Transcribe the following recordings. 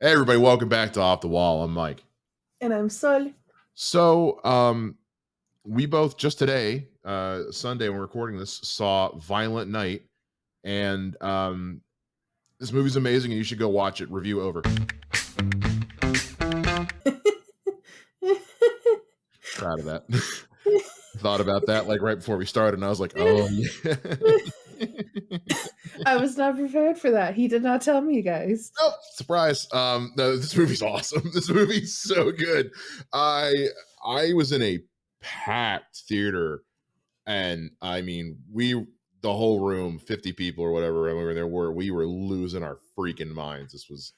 Hey everybody, welcome back to Off the Wall. I'm Mike. And I'm Sol. So, we both just today, Sunday, when we're recording this, saw Violent Night, and this movie's amazing, and you should go watch it. Review over. Proud of that. Thought about that like right before we started, and I was like, oh yeah. I was not prepared for that. He did not tell me, guys. Nope, surprise. No, this movie's awesome. This movie's so good. I was in a packed theater. And I mean, the whole room, 50 people or whatever, we were losing our freaking minds. This was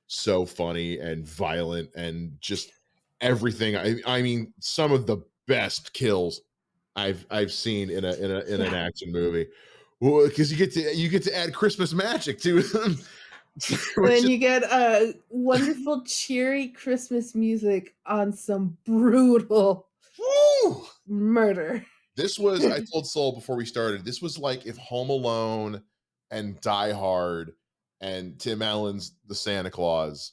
so funny and violent and just everything. I mean, some of the best kills I've seen in an action movie. Because you get to add Christmas magic to them. Then you get wonderful, cheery Christmas music on some brutal murder. This was, I told Soul before we started, this was like if Home Alone and Die Hard and Tim Allen's The Santa Claus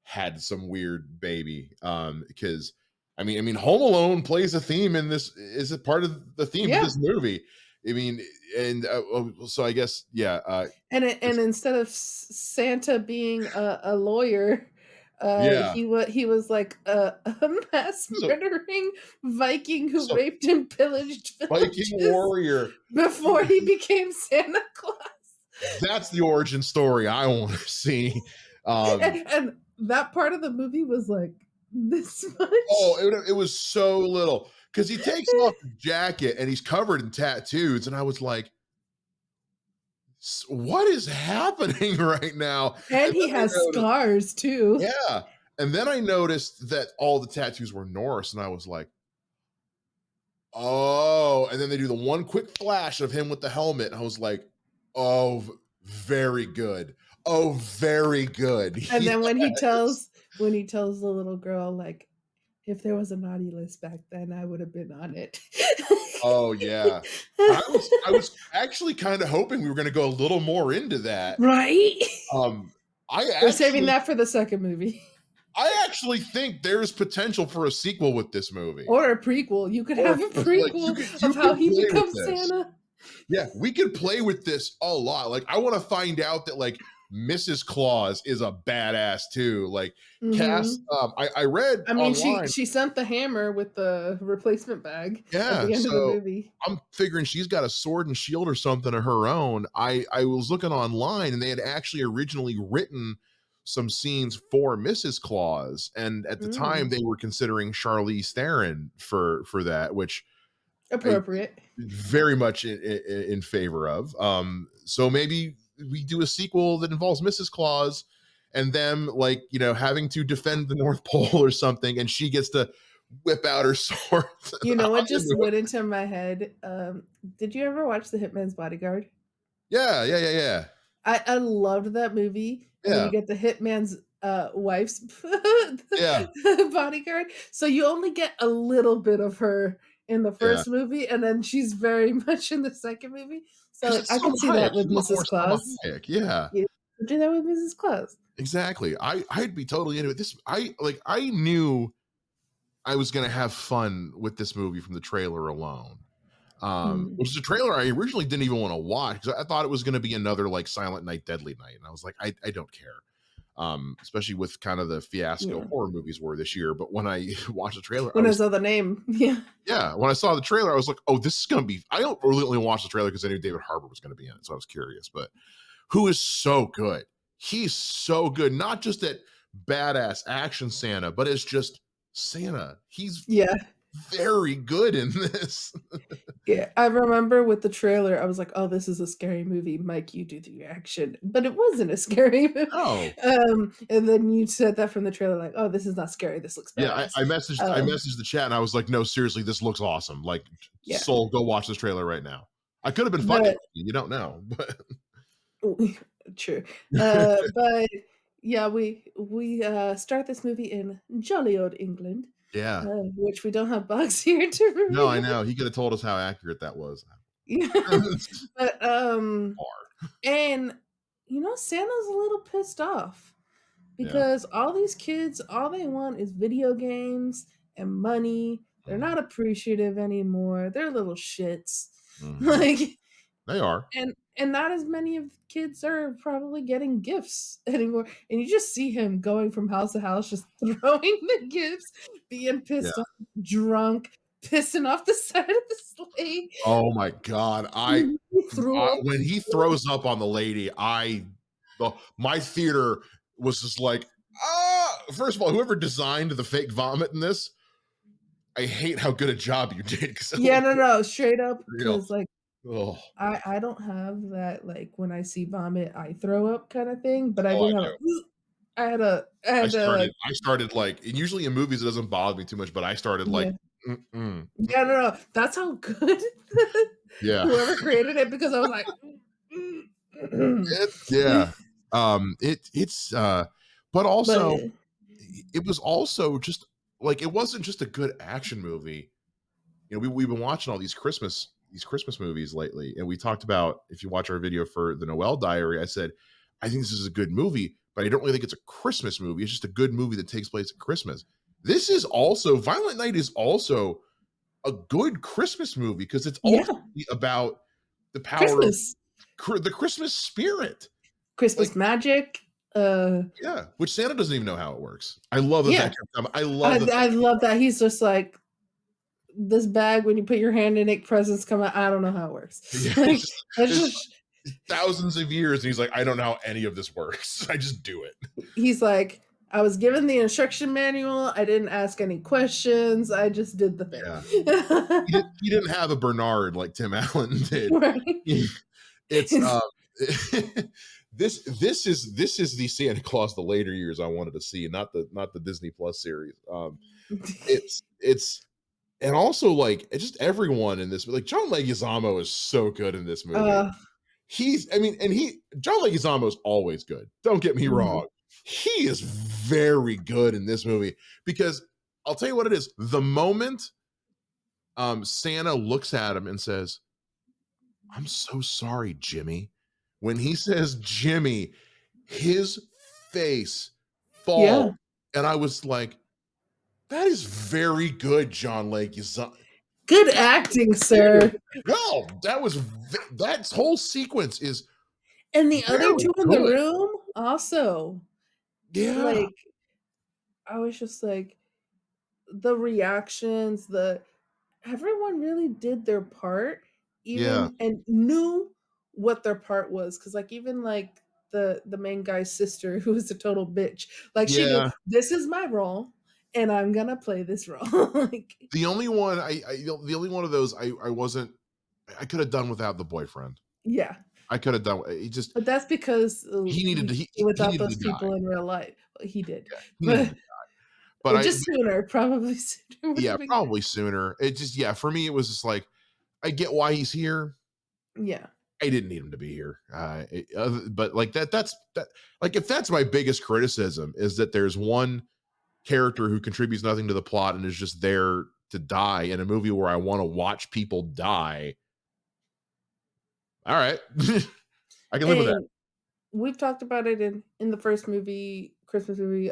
had some weird baby. Because I mean, Home Alone plays a theme in this, is a part of the theme of this movie. I mean, and so I guess, yeah. And instead of Santa being a lawyer, he was like a mass murdering Viking who raped and pillaged villages Viking warrior before he became Santa Claus. That's the origin story I want to see. And that part of the movie was like this much. Oh, it was so little because he takes off the jacket and he's covered in tattoos, and I was like, what is happening right now? And he has scars too. Yeah. And then I noticed that all the tattoos were Norse, and I was like, oh. And then they do the one quick flash of him with the helmet, and I was like, oh, very good. Oh, very good. And then when he tells the little girl, like, if there was a naughty list back then, I would have been on it. Oh yeah. I was actually kind of hoping we were going to go a little more into that. Right? We're saving that for the second movie. I actually think there's potential for a sequel with this movie. Or a prequel. You could have a prequel of how he becomes Santa. Yeah, we could play with this a lot. Like, I want to find out that, like, Mrs. Claus is a badass too. Like, Cass, I read. I mean, she sent the hammer with the replacement bag at the end of the movie. I'm figuring she's got a sword and shield or something of her own. I was looking online, and they had actually originally written some scenes for Mrs. Claus, and at the time they were considering Charlize Theron for that, which appropriate, very much in favor of. So maybe we do a sequel that involves Mrs. Claus and them, like, you know, having to defend the North Pole or something, and she gets to whip out her sword. You know what just went into my head? Did you ever watch The Hitman's Bodyguard? Yeah. I loved that movie. And then you get the hitman's wife's bodyguard. So you only get a little bit of her in the first movie, and then she's very much in the second movie. So I can see that with Mrs. Claus. Yeah. Do that with Mrs. Claus. Exactly. I'd be totally into it. This I knew I was gonna have fun with this movie from the trailer alone. Which is a trailer I originally didn't even want to watch because I thought it was going to be another like Silent Night, Deadly Night, and I was like, I don't care, especially with kind of the fiasco horror movies were this year. But when I watched the trailer, when I saw the name, when I saw the trailer, I was like, oh, this is going to be. I don't really only watch the trailer because I knew David Harbour was going to be in it, so I was curious. But who is so good? He's so good, not just at badass action Santa, but as just Santa. He's very good in this. Yeah, I remember with the trailer, I was like, "Oh, this is a scary movie." Mike, you do the action, but it wasn't a scary movie. Oh, and then you said that from the trailer, like, "Oh, this is not scary. This looks bad." Yeah, I messaged the chat, and I was like, "No, seriously, this looks awesome. Like, Soul, go watch this trailer right now." I could have been funny. You don't know, but true. But yeah, we start this movie in jolly old England. Yeah. Which we don't have Bogz here to review. No, I know. He could have told us how accurate that was. Yeah. But and you know, Santa's a little pissed off because all these kids, all they want is video games and money. They're not appreciative anymore. They're little shits. Mm-hmm. Like, They are. and not as many of kids are probably getting gifts anymore. And you just see him going from house to house, just throwing the gifts, being Yeah. pissed off, drunk, pissing off the side of the sleigh. Oh my god! When he throws up on the lady, my theater was just like, first of all, whoever designed the fake vomit in this, I hate how good a job you did. Yeah, no, straight up, Real. because like Oh, I don't have that, like, when I see vomit, I throw up kind of thing, but I oh, I did have do. I had to like, I started like, and usually in movies it doesn't bother me too much, but I started like, yeah. mm-mm, Yeah, no, that's how good yeah, whoever created it, because I was like, yeah. But but also it was also just like, it wasn't just a good action movie. You know, we've been watching all these Christmas movies lately, and we talked about, if you watch our video for the Noel Diary, I said I think this is a good movie, but I don't really think it's a Christmas movie. It's just a good movie that takes place at Christmas. This is also Violent Night is also a good Christmas movie because it's yeah, ultimately about the power of Christmas, the Christmas spirit. Like, Christmas magic. yeah, which Santa doesn't even know how it works. I love that Yeah, kept coming. I love that. I love that he's just like, this bag, when you put your hand in it, presents come out. I don't know how it works. Yeah, Like, that's it's just thousands of years, and he's like, I don't know how any of this works. I just do it. he's like, I was given the instruction manual. I didn't ask any questions. I just did the Yeah, thing. he didn't have a Bernard like Tim Allen did. Right? It's this is the Santa Claus the later years I wanted to see, not the Disney Plus series. It's and also like, it's just everyone in this, like John Leguizamo is so good in this movie. uh, John Leguizamo is always good. Don't get me mhm. wrong. He is very good in this movie because I'll tell you what it is. The moment Santa looks at him and says, "I'm so sorry, Jimmy." When he says Jimmy, his face Yeah. falls. And I was like, that is very good, John Leguizamo. Good acting, sir. Well, that whole sequence is And the other very two in the good. room also. Yeah. Like, I was just like, the reactions, the everyone really did their part, Yeah. even and knew what their part was. Cause like, even like the main guy's sister, who was a total bitch, like, she knew Yeah. this is my role and I'm gonna play this role. Like, The only one the only one of those I wasn't, I could have done without the boyfriend. yeah. I could have done he just But that's because he he without needed those to die. people in real life. Well, he did. Yeah, he needed But to die. But I just sooner, probably sooner would yeah, have been probably sooner. It just, yeah, for me it was just like, I get why he's here. yeah. I didn't need him to be here. But like like, if that's my biggest criticism, is that there's one character who contributes nothing to the plot and is just there to die in a movie where I want to watch people die. All right. I can live with that. And we've talked about it in the first movie, Christmas movie,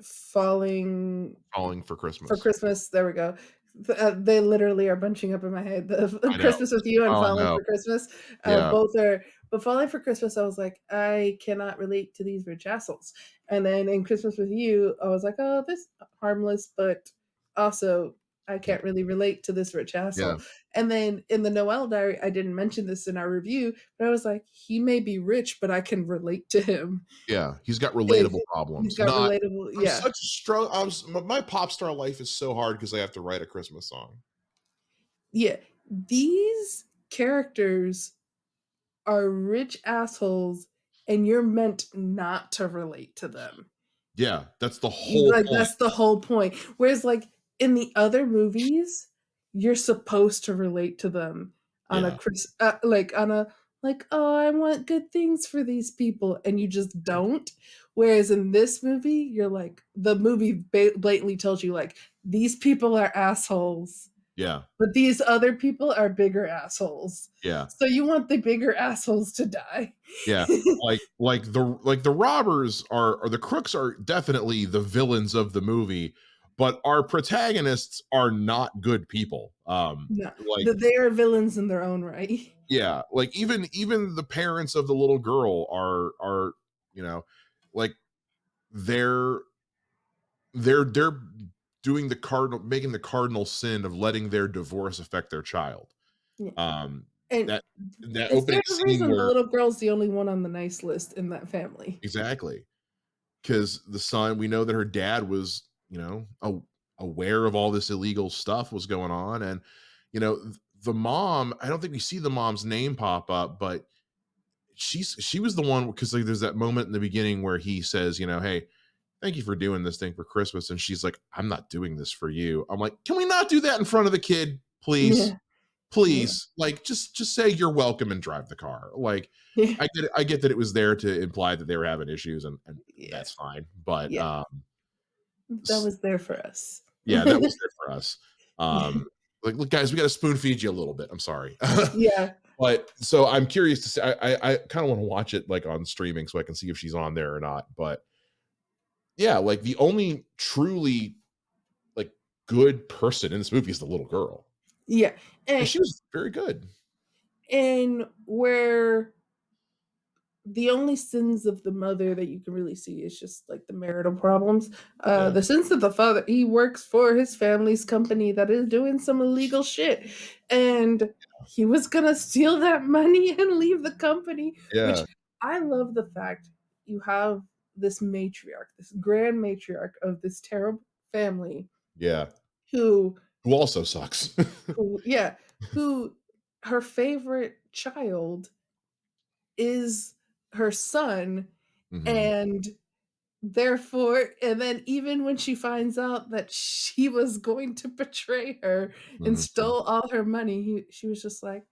Falling Falling for for Christmas. Christmas. There we go. They literally are bunching up in my head. The I know. Christmas with You and Oh Falling no. for Christmas, Yeah. both are. But Falling for Christmas, I was like, I cannot relate to these rich assholes. And then in Christmas with You, I was like, oh, this harmless, but also I can't really relate to this rich Yeah. asshole. And then in the Noel Diary, I didn't mention this in our review, but I was like, he may be rich, but I can relate to him. Yeah. He's got relatable It- He's problems. got Not relatable, I'm yeah. such a struggle. My pop star life is so hard because I have to write a Christmas song. Yeah. These characters are rich assholes and you're meant not to relate to them. Yeah, that's the whole Like, point. that's the whole point. Whereas like in the other movies, you're supposed to relate to them on a Yeah. like on a like, oh, I want good things for these people, and you just don't. Whereas in this movie, you're like, the movie blatantly tells you like, these people are assholes. Yeah. but these other people are bigger assholes. Yeah. So you want the bigger assholes to die. Yeah. Like the robbers are or the crooks are definitely the villains of the movie, but our protagonists are not good people. No, Like they are villains in their own right. yeah, like even the parents of the little girl are, you know, like they're they're doing the cardinal making the cardinal sin of letting their divorce affect their child. Yeah, Um and that that is there opening a scene reason the where little girl's the only one on the nice list in that family? exactly. Because the son, we know that her dad was, aware of all this illegal stuff was going on, and the mom. I don't think we see the mom's name pop up, but she was the one because like there's that moment in the beginning where he says, hey, thank you for doing this thing for Christmas, and she's like, I'm not doing this for you. I'm like, can we not do that in front of the kid, please? Yeah, yeah, Please, like just say you're welcome and drive the car. Like yeah, I get that it was there to imply that they were having issues and yeah, that's fine. But yeah. That was there for us. yeah, that was there for us. Like, look, guys, we got to spoon feed you a little bit. I'm sorry. Yeah, But so I'm curious to see. I kind of want to watch it like on streaming so I can see if she's on there or not. But yeah, like the only truly like good person in this movie is the little girl. yeah, And and she was very good. where the only sins of the mother that you can really see is just like the marital problems. Yeah. The sins of the father, he works for his family's company that is doing some illegal shit. And he was gonna steal that money and leave the company, which Yeah. I love the fact you have this matriarch, this grand matriarch of this terrible family Yeah. who Who also sucks. yeah, who her favorite child is her son, Hmm. and therefore and then even when she finds out that she was going to betray her and Hmm. stole all her money, she was just like,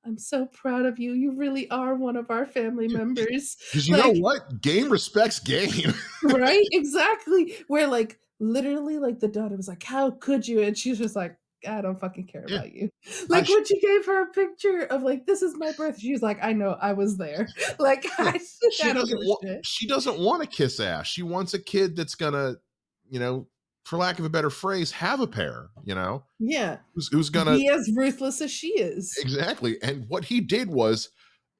"I'm so proud of you. You really are one of our family members." Because you know Like, what? Game respects game. right? Exactly. Where like literally like the daughter was like, "How could you?" And she's just like, "I don't fucking care Yeah. about you." I Like sh- when she gave her a picture of like, "This is my birth," she's like, "I know, I was there." Like yeah. I don't give a shit. She doesn't want to kiss ass. She wants a kid that's gonna, you know, for lack of a better phrase, have a pair, Yeah. who's gonna Be as ruthless as she is. exactly. And what he did was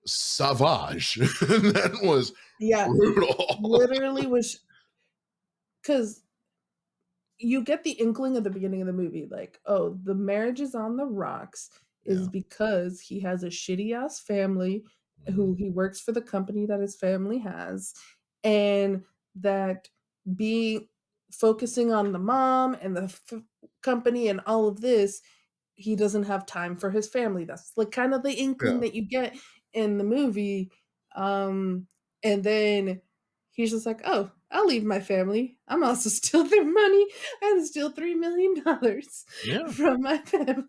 savage. That was Yeah. brutal. Literally was because you get the inkling at the beginning of the movie, like, oh, the marriage is on the rocks is Yeah. because he has a shitty ass family Mhm. who he works for the company that his family has, and that being focusing on the mom and the company and all of this, he doesn't have time for his family. That's like kind of the inkling Yeah. that you get in the movie. Um, and then he's just like, "Oh, I'll leave my family. I'm also steal their money and steal $3 million Yeah. from my family."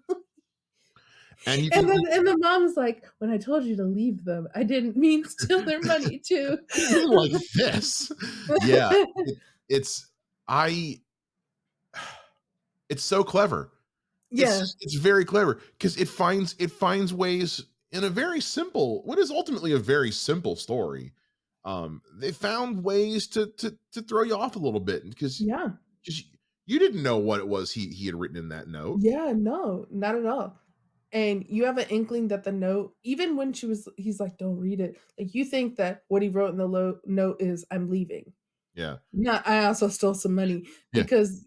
And you And can then and the mom's like, "When I told you to leave them, I didn't mean steal their money too." what do you mean like this? Yeah. It's I it's so clever. Yeah, It's very clever because it finds ways in a very simple what is ultimately a very simple story. They found ways to throw you off a little bit because yeah, you didn't know what it was he had written in that note. yeah, no, not at all. And you have an inkling that the note, even when he's like, "Don't read it." Like you think that what he wrote in the note is, "I'm leaving." Yeah. Yeah, I also stole some money Yeah. because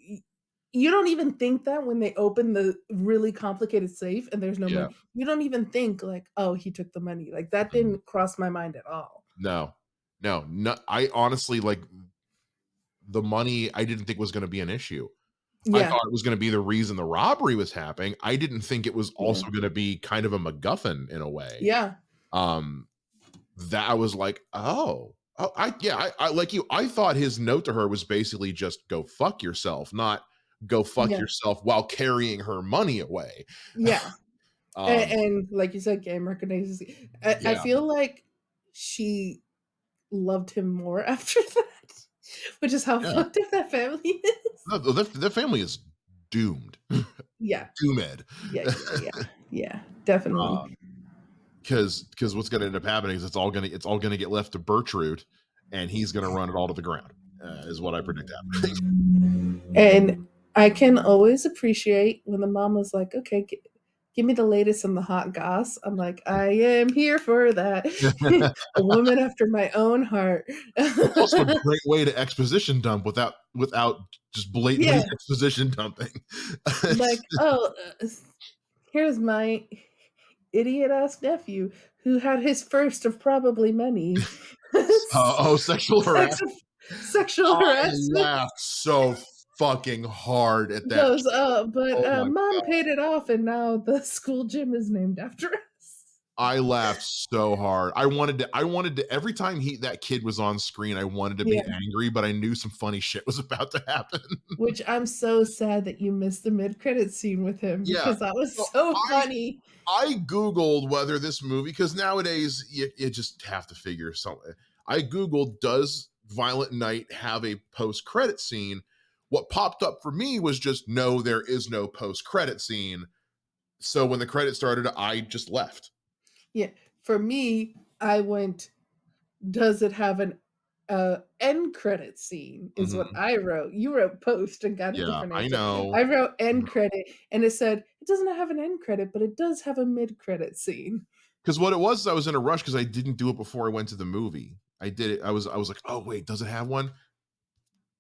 you don't even think that when they open the really complicated safe and there's no Yeah. money. You don't even think like, "Oh, he took the money." Like that Mhm. didn't cross my mind at all. No. No. No. I honestly like the money I didn't think was going to be an issue. I Yeah, thought it was gonna be the reason the robbery was happening. I didn't think it was yeah, also gonna be kind of a MacGuffin in a way. yeah, Um, that I was like, "Oh, I like you, I thought his note to her was basically just go fuck yourself, not go fuck yeah, yourself while carrying her money away." yeah. Um, And like you said, game recognizes. I yeah. feel like she loved him more after that, which is how Yeah. fucked up that family is. No, the family is doomed. Yeah. Doomed. Yeah, definitely. Because what's going to end up happening is it's all going to get left to Bertrude, and he's going to run it all to the ground. Is what I predict happening. And I can always appreciate when the mom was like, "Okay, give me the latest on the hot goss." I'm like, "I am here for that." A woman after my own heart. It's also a great way to exposition dump without just blatantly Yeah, exposition dumping. like, "Oh, here's my idiot ass nephew who had his first of probably many Sexual sex, harassment. sexual I harassment." laughed so fucking hard at that. Goes, but Oh my mom god. paid it off, and now the school gym is named after us. I laughed so hard. I wanted to every time that kid was on screen, I wanted to be Yeah, angry, but I knew some funny shit was about to happen. which I'm so sad that you missed the mid-credit scene with him Yeah. because that was So so I funny. I Googled whether this movie, because nowadays you just have to figure something. I Googled, does Violent Night have a post-credit scene? What popped up for me was just, no, there is no post-credit scene. So when the credit started, I just left. Yeah, for me, I went, does it have an end credit scene? Is what Mhm. I wrote. You wrote post and got a Yeah, different I answer. know. I wrote I end know. credit, and it said it doesn't have an end credit, but it does have a mid credit scene. Because what it was is I was in a rush because I didn't do it before I went to the movie. I did it. I was like, oh wait, does it have one?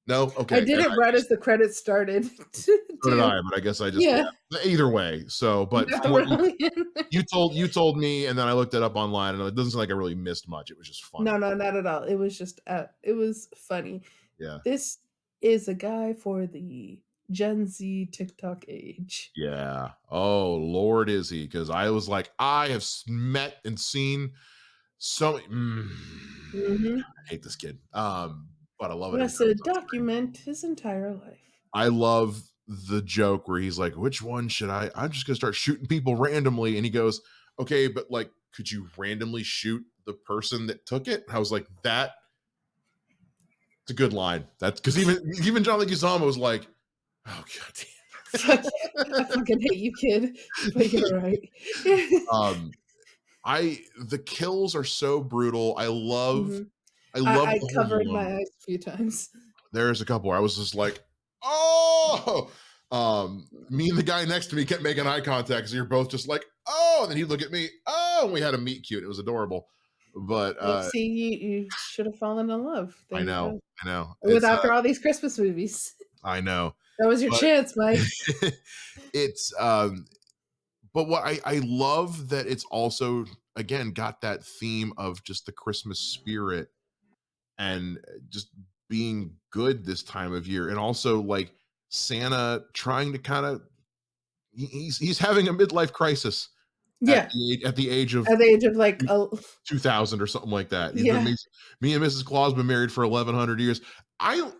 No, I okay. did And it right as the credits started, so did too. I, but I guess I just, Yeah, yeah. Either way. So, you but got from the what wrong end. you told me, and then I looked it up online, and it doesn't seem like I really missed much. It was just No, funny. no, not at all. It was just, it was funny. Yeah. This is a guy for the Gen Z TikTok age. Yeah. Oh Lord, is he? Because I was like, I have met and seen so. Mhm. I hate this kid. But I love Who it every has time to he's on screen. document his entire life. I love the joke where he's like, which one should I'm just gonna start shooting people randomly. And he goes, okay, but like, could you randomly shoot the person that took it? I was like, it's a good line. That's because even John Leguizamo was like, oh god Fuck you. I fucking hate you, kid, but you're right. damn. The kills are so brutal. Mhm. I love I the Home covered my Alone. eyes a few times. There's a couple where I was just like, oh. Me and the guy next to me kept making eye contact, so you're both just like, oh, and then he'd look at me, oh, and we had a meet cute. It was adorable. But See, you should have fallen in love. There I you know, go. I know. With after all these Christmas movies. I know. That was your But chance, Mike. it's but what I love that it's also again got that theme of just the Christmas spirit and just being good this time of year. And also like Santa trying to kind of he's having a midlife crisis Yeah. at the age of At the age of like, oh, 2000 or something like that. He's been yeah, me and Mrs. Claus been married for 1100 years. I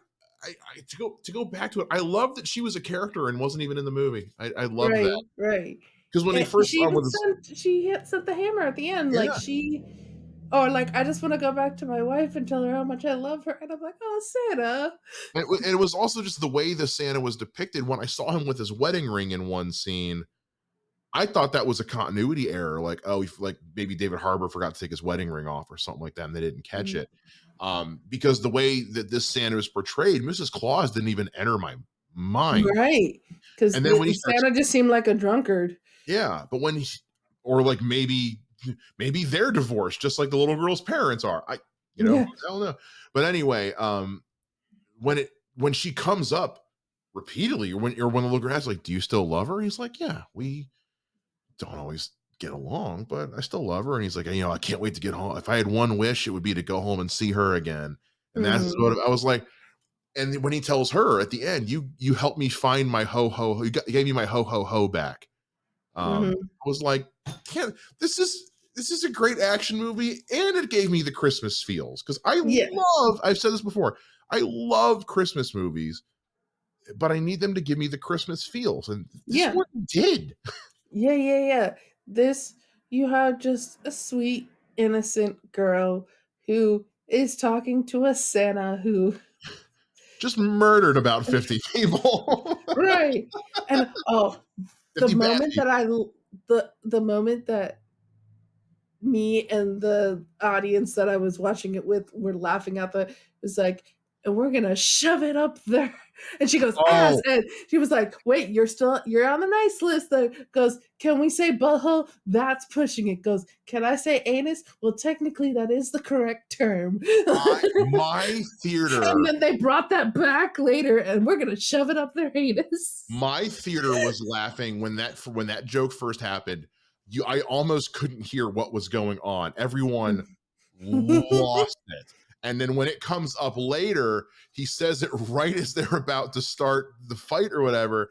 to go back to it. I love that she was a character and wasn't even in the movie. I love that right, right. because when he And first she saw him even with his sent the hammer at the end. Like yeah, she, or like, I just want to go back to my wife and tell her how much I love her. And I'm like, oh, Santa. it was also just the way the Santa was depicted. When I saw him with his wedding ring in one scene, I thought that was a continuity error. Like, oh, like maybe David Harbour forgot to take his wedding ring off or something like that, and they didn't catch Mhm. it. Because the way that this Santa was portrayed, Mrs. Claus didn't even enter my mind. Right. Because And then when he starts, Santa just seemed like a drunkard. yeah, but when he, or like maybe they're divorced, just like the little girl's parents are. Yeah. I don't know. But anyway, when she comes up repeatedly, or when the little girl asks, like, do you still love her? He's like, yeah, we don't always get along, but I still love her. And he's like, I can't wait to get home. If I had one wish, it would be to go home and see her again. And that's Mhm. what I was like. And when he tells her at the end, you helped me find my you gave me my ho ho ho back. Mhm. I was like, can't this is a great action movie, and it gave me the Christmas feels because Yeah. I've said this before, I love Christmas movies, but I need them to give me the Christmas feels, and this Yeah. one did. Yeah. Yeah. Yeah. This, you have just a sweet, innocent girl who is talking to a Santa who just murdered about 50 people. Right. And the 50 bad moment that people. the moment that me and the audience that I was watching it with were laughing out the was like, and we're gonna shove it up there. And she goes, ass. Oh, And she was like, wait, you're on the nice list. That goes, can we say butthole? That's pushing it. Goes, can I say anus? Well, technically that is the correct term. my And theater then they brought that back later, and we're gonna shove it up their anus. My theater was laughing when that joke first happened. I almost couldn't hear what was going on. Everyone lost it. And then when it comes up later, he says it right as they're about to start the fight or whatever,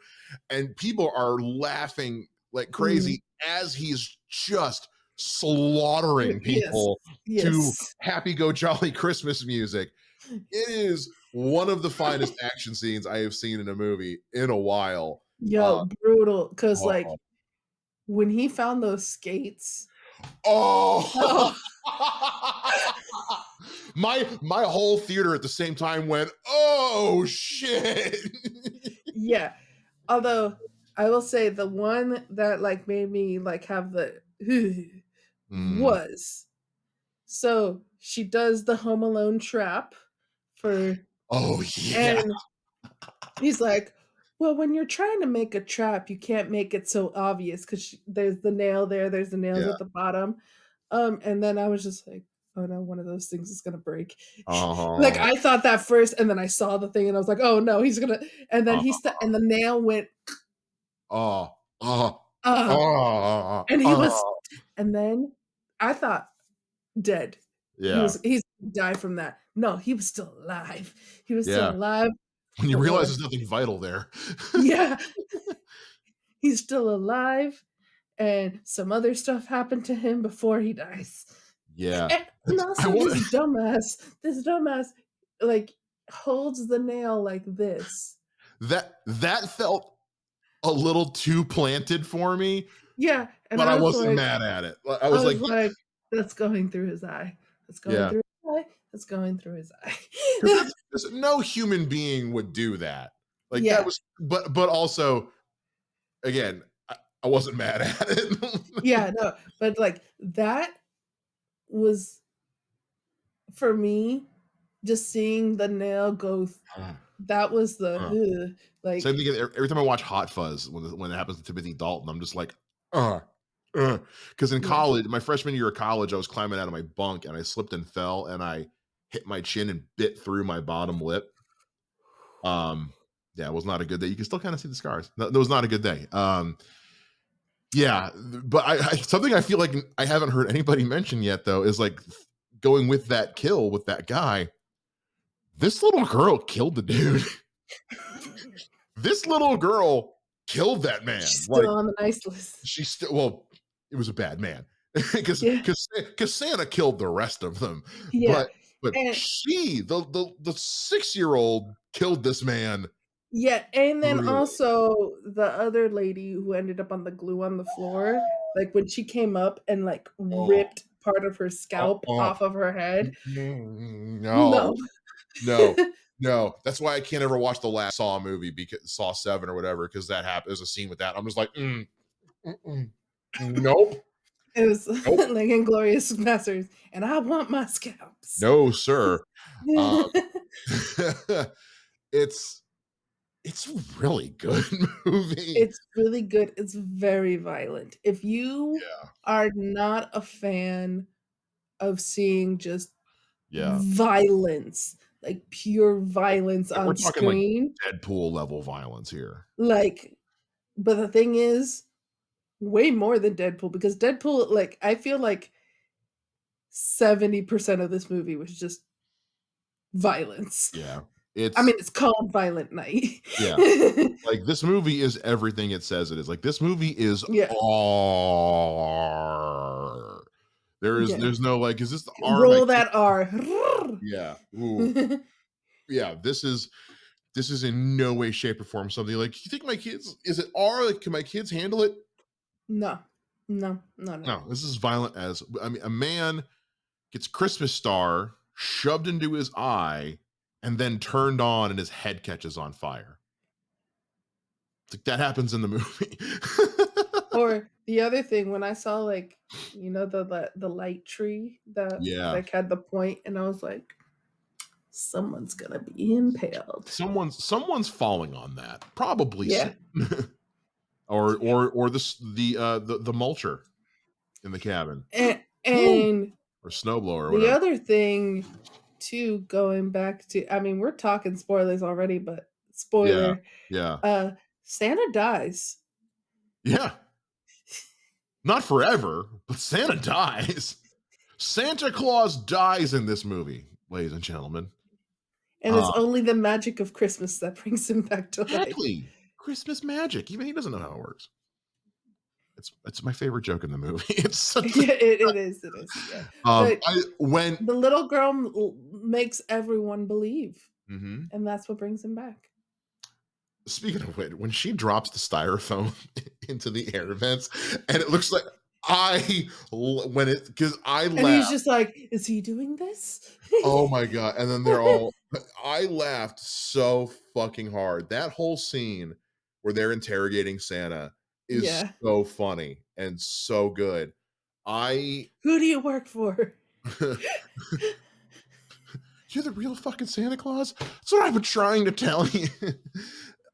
and people are laughing like Mm. crazy as he's just slaughtering Yes. people to Yes. Happy Go Jolly Christmas music. It is one of the finest action scenes I have seen in a movie in a while. Yo, brutal. Cause Oh, like when he found those skates. oh. Oh, my whole theater at the same time went, oh shit. yeah. Although I will say the one that like made me like have the Mm. was so she does the Home Alone trap for Oh yeah. and he's like, well, when you're trying to make a trap, you can't make it so obvious because there's the nail there, there's the nails Yeah. at the bottom. And then I was just like, oh no, one of those things is gonna break. Like Uh-huh. I thought that first, and then I saw the thing, and I was like, oh no, he's gonna. And then and the nail went, Uh, uh, uh, and he was, uh. and then I thought dead. Yeah. He's died from that. No, he was still alive. He was still Yeah. alive When you realize for there's nothing vital there. yeah, he's still alive, and some other stuff happened to him before he dies. Yeah. And I also want this dumbass, like, holds the nail like this. that felt a little too planted for me, Yeah, and but I wasn't mad at it. I I was was like, like, "That's going through his eye. That's going yeah, through his eye. That's going through his because eye." no human being would do that. Like that Yeah, was, but also again, I wasn't mad at it. yeah, no, but, like, that was for me, just seeing the nail go that was Uh, the, Same like thing every time I watch Hot Fuzz when it happens to Timothy Dalton, I'm just like, because in yeah. college, my freshman year of college, I was climbing out of my bunk and I slipped and fell and I hit my chin and bit through my bottom lip. Yeah, it was not a good day. You can still kind of see the scars. That was not a good day. Yeah, but something I feel like I haven't heard anybody mention yet though is like going with that kill with that guy. This little girl killed the dude. This little girl killed that man. She's Like still on the nice list. she still, well, it was a bad man because Yeah, because Santa killed the rest of them, yeah, but and she the 6-year-old killed this man yeah, and then brutally. also the other lady who ended up on the glue on the floor, like, when she came up and, like, Oh, ripped part of her scalp uh-uh. off of her head. No, No. no, no. That's why I can't ever watch the last Saw movie because Saw 7 or whatever, because that happened. There's a scene with that. I'm just like, nope, It was nope, like Inglorious Masters, and I want my scalps. no, sir. Um, it's it's a really good movie. It's really good. It's very violent. If you Yeah, are not a fan of seeing just yeah. violence, like pure violence We're on talking like screen, Deadpool level violence here. like but the thing is, way more than Deadpool because Deadpool, like, I feel like 70% of this movie was just violence. Yeah. I It's mean, it's called Violent Night. yeah. Like this movie is everything it says it is. Like this movie is Yeah, R. yeah. There's no like, is this the R? My Roll kid? that R. Yeah. Ooh. Yeah. This is in no way, shape, or form something like, you think my kids, is it R? Like, can my kids handle it? No. No, not at No, all. this is violent a man gets Christmas star shoved into his eye and then turned on and his head catches on fire. It's like that happens in the movie. Or the other thing, when I saw, like, the light tree that, Yeah. like, had the point, and I was like, "Someone's gonna be impaled." Someone's falling on that. Probably Yeah. soon. Or the mulcher in the cabin. Woo! And Or snowblower or the whatever. other thing too, going back to, I mean, we're talking spoilers already, but Yeah. spoiler, Yeah. uh, Santa dies. Yeah. Not forever, but Santa dies. Santa Claus dies in this movie, ladies and gentlemen. And it's only the magic of Christmas that brings him back to life. Exactly. Christmas magic. Even he doesn't know how it works. It's my favorite joke in the movie. It's such Yeah, it is, yeah. But I when the little girl makes everyone believe, Mhm. and that's what brings him back. Speaking of which, when she drops the styrofoam into the air vents, and it looks like when it because I And he's laughed. just like, "Is he doing this?" Oh my god! And then they're all. I laughed so fucking hard. That whole scene where they're interrogating Santa is Yeah. so funny and so good. I "Who do you work for?" You're the real fucking Santa Claus? That's what I've been trying to tell you.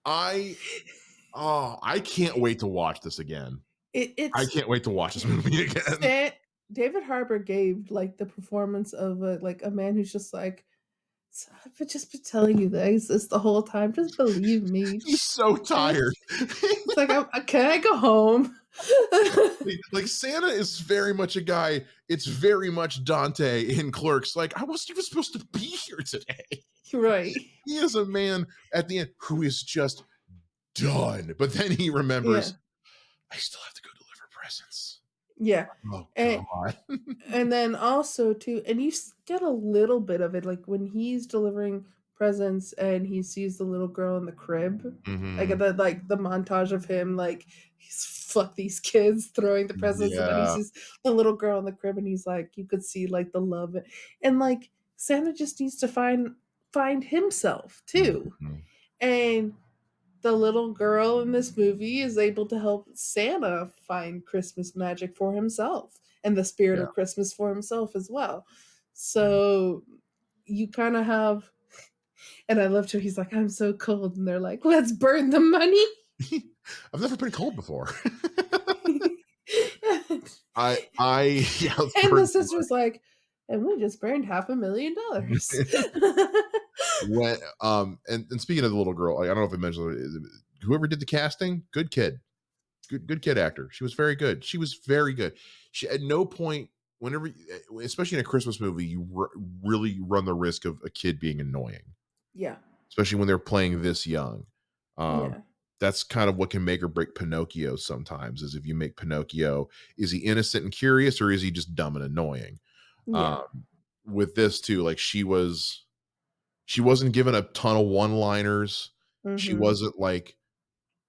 I I can't wait to watch this again. I It's can't wait to watch this movie again. Sa David Harbour gave, like, the performance of a man who's just like, "So I've just been telling you this the whole time, just believe me." He's so It's tired. like, "Can I go home?" Like Santa is very much a guy. It's very much Dante in Clerks. Like I wasn't even supposed to be here today. Right. He is a man at the end who is just done. But then he Yeah. remembers, I still have to go deliver presents. Yeah. Oh And God. and then also too, and get a little bit of it, like, when he's delivering presents and he sees the little girl in the crib, Mhm. the montage of him, like, he's "Fuck these kids," throwing the presents, and then he Yeah. sees the little girl in the crib, and he's like, you could see, like, the love, and, like, Santa just needs to find himself too, Mhm. and the little girl in this movie is able to help Santa find Christmas magic for himself and the spirit Yeah. of Christmas for himself as well. So you kind of have, and I loved how he's like, "I'm so cold," and they're like, "Let's burn the money." I've never been cold before. and Yeah, let's the burn some sister's like, "And we just burned $500,000." money. When and speaking of the little girl, I don't know if I mentioned whoever did the casting, good kid. Good kid actor. She was very good. She was very good. She at no point whenever especially in a Christmas movie, you really run the risk of a kid being annoying, Yeah, especially when they're playing this young. Um, yeah, that's kind of what can make or break Pinocchio sometimes is if you make Pinocchio, is he innocent and curious or is he just dumb and annoying? yeah. Um, with this too, like she wasn't given a ton of one-liners. She Mhm. wasn't like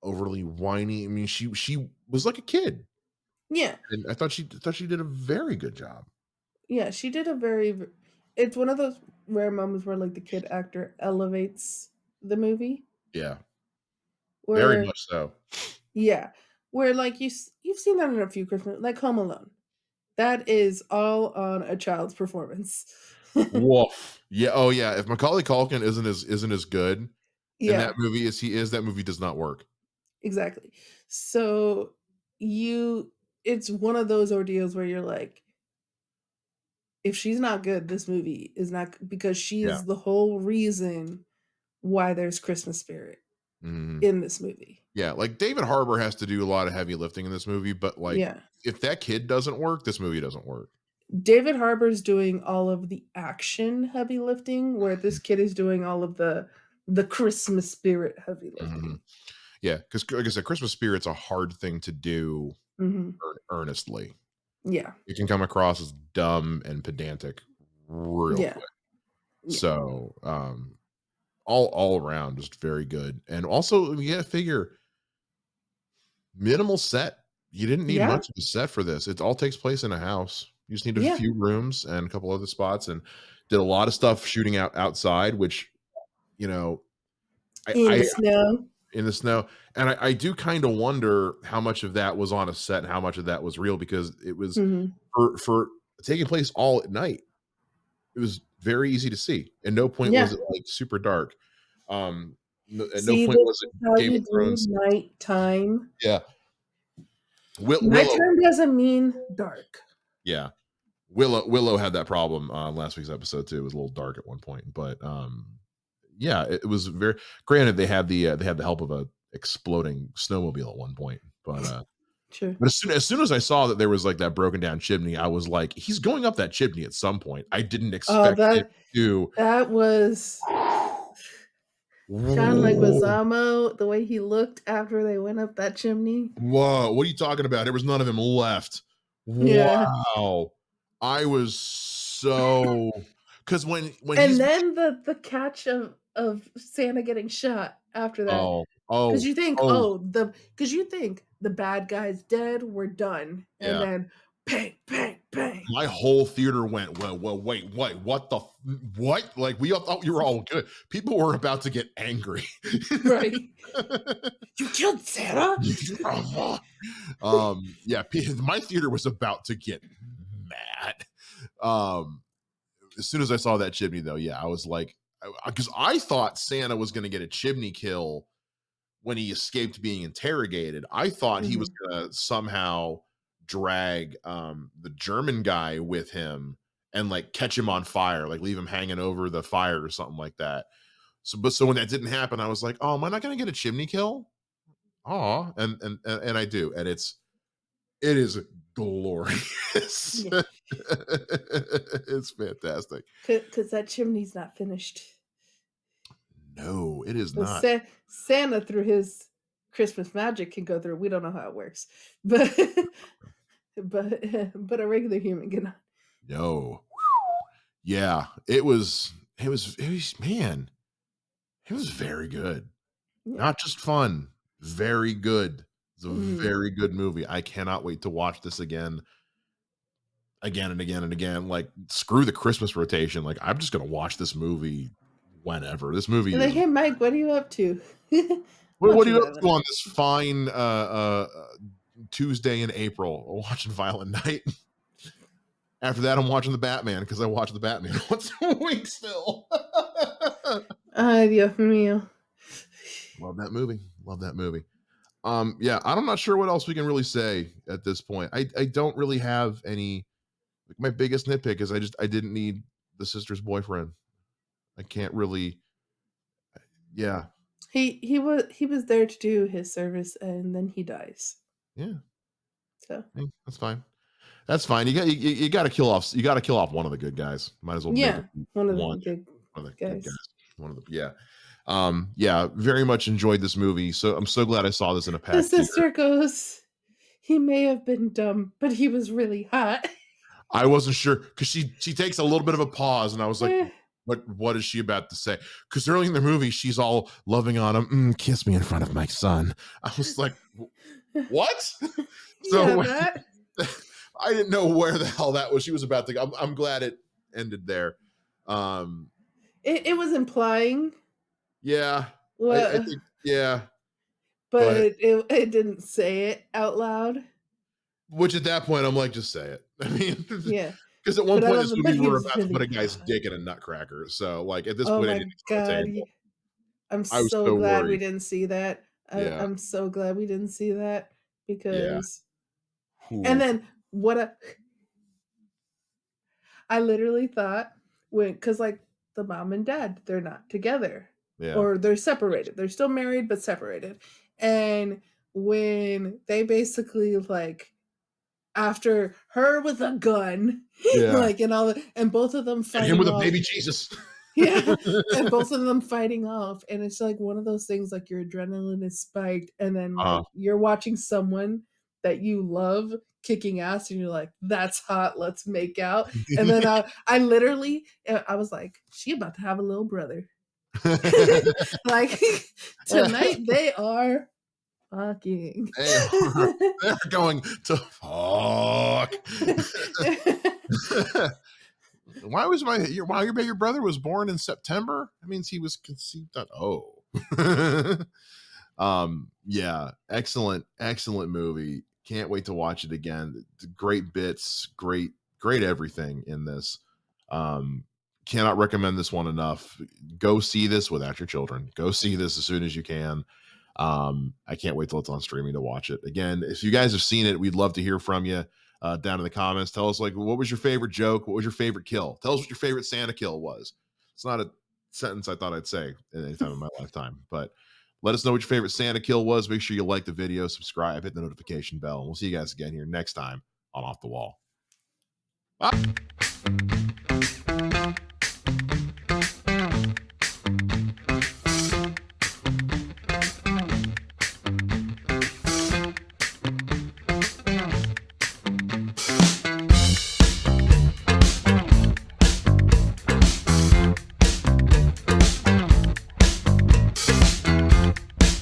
overly whiny. I mean, she was like a kid. Yeah. And I thought she did a very good job. Yeah, she did a it's one of those rare moments where, like, the kid actor elevates the movie, Yeah, very where much so. yeah, where, like, you've seen that in a few Christmas, like Home Alone. That is all on a child's performance. Woof. Yeah, oh yeah, if Macaulay Culkin isn't as good in that Yeah, movie as he is, that movie does not work. exactly. So, you it's one of those ordeals where you're like, "If she's not good, this movie is not because she Yeah. is the whole reason why there's Christmas spirit Mhm. in this movie." Yeah, like, David Harbour has to do a lot of heavy lifting in this movie, but, like, Yeah. if that kid doesn't work, this movie doesn't work. David Harbour's doing all of the action heavy lifting, where this kid is doing all of the Christmas spirit heavy Mhm. lifting. Yeah, because like I said, Christmas spirit's a hard thing to do Mhm. earnestly. Yeah. It can come across as dumb and pedantic real Yeah. quick. Yeah. So, all around just very good. And also, you gotta figure minimal set. You didn't need Yeah. much of a set for this. It all takes place in a house. You just needed a Yeah. few rooms and a couple other spots and did a lot of stuff shooting outside, which you know, In I the snow. in the snow, and I do kind of wonder how much of that was on a set and how much of that was real because it was Mhm. for taking place all at night. It was very easy to see. At no point was Yeah. it like super dark. At no See, point this was it is how Game you of do Thrones. nighttime. Yeah, Willow. Nighttime doesn't mean dark. Yeah, Willow had that problem last week's episode too. It was a little dark at one point, but yeah, it was very. Granted, they had the help of a exploding snowmobile at one point, True. but as soon as I saw that there was like that broken down chimney, I was like, he's going up that chimney at some point. I didn't Oh, expect it to. that was John Whoa, Leguizamo, the way he looked after they went up that chimney. whoa, what are you talking about? There was none of him left. Yeah. Wow, I was so because when And he's then the catch of Santa getting shot after that. oh Because oh you think, oh because you think the bad guy's dead, we're done. And yeah. then bang, bang, bang. My whole theater went, well, wait, what the, what? Like, we all thought you were all good. People were about to get angry. Right. You killed Santa? Yeah, my theater was about to get mad. As soon as I saw that chimney, though, yeah, I was like, because I thought Santa was going to get a chimney kill when he escaped being interrogated. I thought he was Mhm. going to somehow drag the German guy with him and like catch him on fire, like leave him hanging over the fire or something like that. So when that didn't happen, I was like, oh, am I not going to get a chimney kill? Oh, and I do, and it is glorious. Yeah. It's fantastic. Because that chimney's not finished. No, it is So not. Santa, through his Christmas magic, can go through. We don't know how it works, but but a regular human cannot. No. Yeah, it was man, it was very good. Yeah. Not just fun, very good. It's a Mhm. very good movie. I cannot wait to watch this again and again and again. Like, screw the Christmas rotation. Like, I'm just gonna watch this movie whenever. This movie And like, is hey, Mike, what are you up to? what are Watching you up that. to on this fine Tuesday in April? Watching Violent Night. After that, I'm watching the Batman because I watch the Batman once a week still. Ay, Dios mío. Love that movie. Love that movie. Yeah, I'm not sure what else we can really say at this point. I don't really have any. Like, my biggest nitpick is I didn't need the sister's boyfriend. I can't really. Yeah, He was there to do his service, and then he dies. yeah, So that's fine. That's fine. You got to kill off. You got to kill off one of the good guys. Might as well make it yeah, one of the one good one of the good guys. guys. One of the yeah. Yeah, very much enjoyed this movie. So I'm so glad I saw this in a The packed theater. sister goes, "He may have been dumb, but he was really hot." I wasn't sure because she takes a little bit of a pause, and I was like, Eh, what is she about to say? Because early in the movie, she's all loving on him, kiss me in front of my son. I was like, what? yeah, So that. I didn't know where the hell that was. She was about to go. I'm glad it ended there. Um, It was implying yeah, I what, think yeah, but but it didn't say it out loud. which at that point I'm like, just say it. I mean, Yeah, because at one but I point in love this it. But movie he we're was about to put really a guy's hot. dick in a nutcracker. So like at this Oh point, my anything's on the god, table. I'm I was so so glad we worried. didn't see that. Yeah, I'm so glad we didn't see that yeah. because. And Ooh, then what a I literally thought when because like the mom and dad, they're not together yeah, or they're separated. They're still married but separated. And when they basically like after her with a gun, yeah. like and all and both of them And him fighting with a off. baby Jesus. Yeah, and both of them fighting off, and it's like one of those things like your adrenaline is spiked, and then uh, like you're watching someone that you love kicking ass, and you're like, "That's hot, let's make out." And then I literally, I was like, "She about to have a little brother." Like tonight they are fucking. they're going to fuck. Why was your brother was born in September? That means he was conceived on. Oh. Yeah, excellent movie. Can't wait to watch it again. Great bits, great everything in this. Cannot recommend this one enough. Go see this without your children. Go see this as soon as you can. I can't wait till it's on streaming to watch it. Again, if you guys have seen it, we'd love to hear from you down in the comments. Tell us, like, what was your favorite joke? What was your favorite kill? Tell us what your favorite Santa kill was. It's not a sentence I thought I'd say at any time in my lifetime, but let us know what your favorite Santa kill was. Make sure you like the video, subscribe, hit the notification bell, and we'll see you guys again here next time on Off the Wall. Bye.